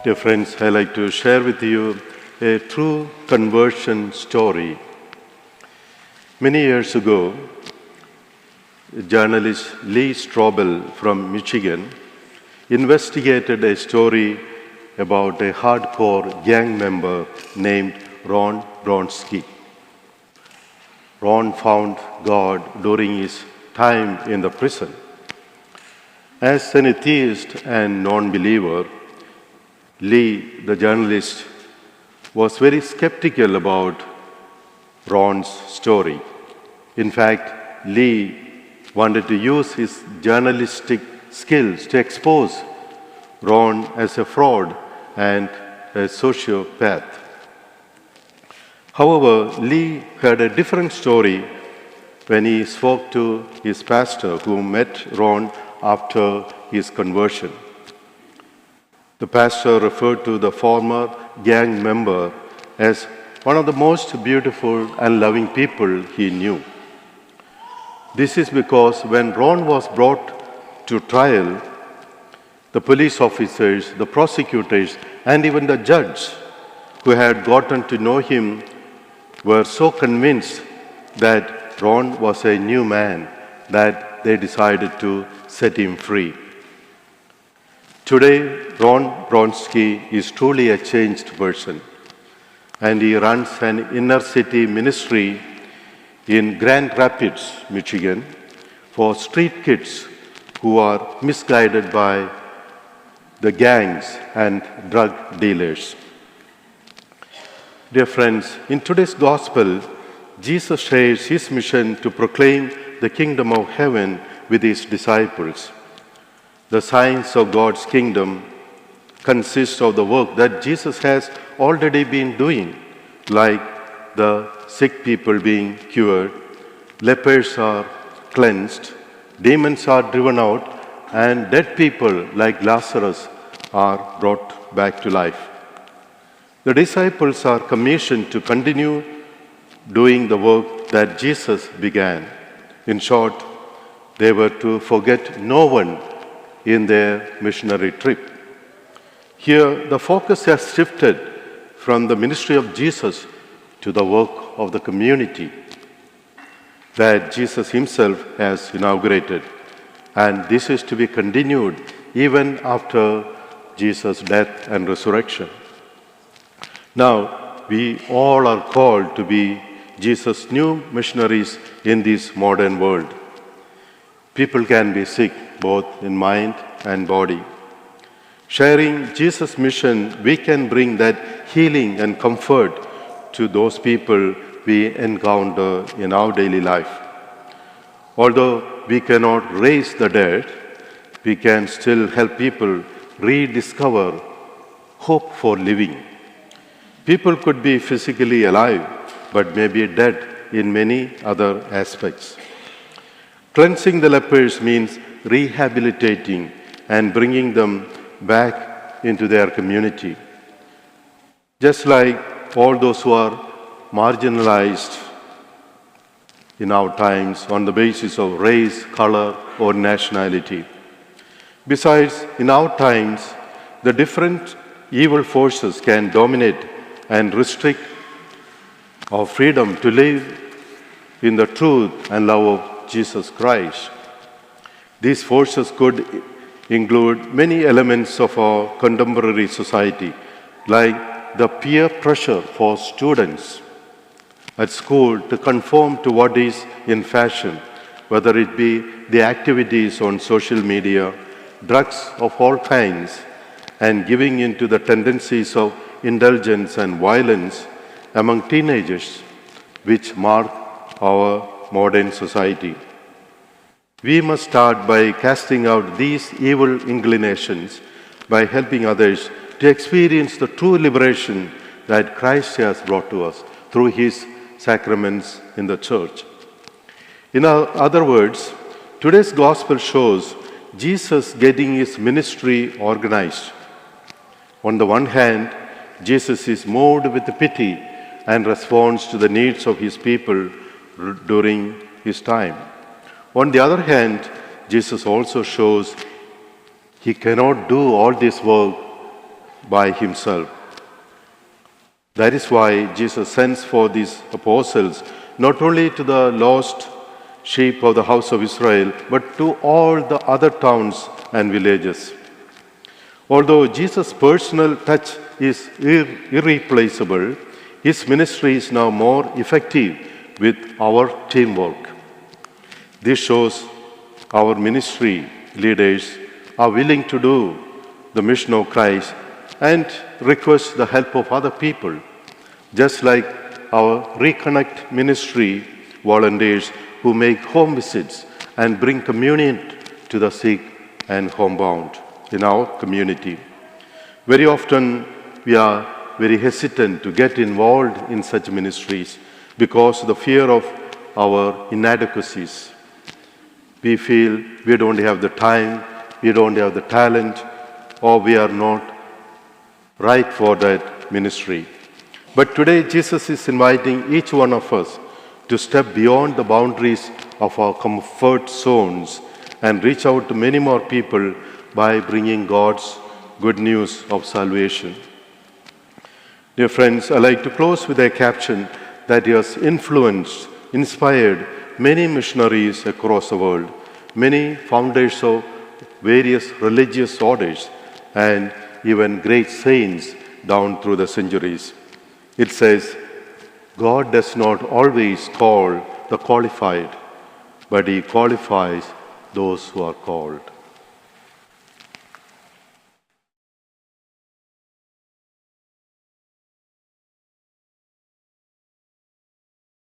Dear friends, I'd like to share with you a true conversion story. Many years ago, journalist Lee Strobel from Michigan investigated a story about a hardcore gang member named Ron Bronsky. Ron found God during his time in the prison. As an atheist and non-believer, Lee, the journalist, was very skeptical about Ron's story. In fact, Lee wanted to use his journalistic skills to expose Ron as a fraud and a sociopath. However, Lee had a different story when he spoke to his pastor who met Ron after his conversion. The pastor referred to the former gang member as one of the most beautiful and loving people he knew. This is because when Ron was brought to trial, the police officers, the prosecutors, and even the judge who had gotten to know him were so convinced that Ron was a new man that they decided to set him free. Today, Ron Bronsky is truly a changed person, and he runs an inner city ministry in Grand Rapids, Michigan, for street kids who are misguided by the gangs and drug dealers. Dear friends, in today's gospel, Jesus shares his mission to proclaim the kingdom of heaven with his disciples. The signs of God's kingdom consist of the work that Jesus has already been doing, like the sick people being cured, lepers are cleansed, demons are driven out, and dead people like Lazarus are brought back to life. The disciples are commissioned to continue doing the work that Jesus began. In short, they were to forget no one in their missionary trip. Here, the focus has shifted from the ministry of Jesus to the work of the community that Jesus himself has inaugurated. And this is to be continued even after Jesus' death and resurrection. Now, we all are called to be Jesus' new missionaries in this modern world. People can be sick both in mind and body. Sharing Jesus' mission, we can bring that healing and comfort to those people we encounter in our daily life. Although we cannot raise the dead, we can still help people rediscover hope for living. People could be physically alive, but may be dead in many other aspects. Cleansing the lepers means rehabilitating and bringing them back into their community. Just like all those who are marginalized in our times on the basis of race, color, or nationality. Besides, in our times, the different evil forces can dominate and restrict our freedom to live in the truth and love of Jesus Christ. These forces could include many elements of our contemporary society, like the peer pressure for students at school to conform to what is in fashion, whether it be the activities on social media, drugs of all kinds, and giving in to the tendencies of indulgence and violence among teenagers, which mark our modern society. We must start by casting out these evil inclinations by helping others to experience the true liberation that Christ has brought to us through his sacraments in the church. In other words, today's gospel shows Jesus getting his ministry organized. On the one hand, Jesus is moved with pity and responds to the needs of his people during his time. On the other hand, Jesus also shows he cannot do all this work by himself. That is why Jesus sends for these apostles not only to the lost sheep of the house of Israel, but to all the other towns and villages. Although Jesus' personal touch is irreplaceable, his ministry is now more effective with our teamwork. This shows our ministry leaders are willing to do the mission of Christ and request the help of other people, just like our Reconnect ministry volunteers who make home visits and bring communion to the sick and homebound in our community. Very often we are very hesitant to get involved in such ministries because of the fear of our inadequacies. We feel we don't have the time, we don't have the talent, or we are not right for that ministry. But today Jesus is inviting each one of us to step beyond the boundaries of our comfort zones and reach out to many more people by bringing God's good news of salvation. Dear friends, I'd like to close with a caption that has influenced, inspired many missionaries across the world, many founders of various religious orders, and even great saints down through the centuries. It says, God does not always call the qualified, but he qualifies those who are called.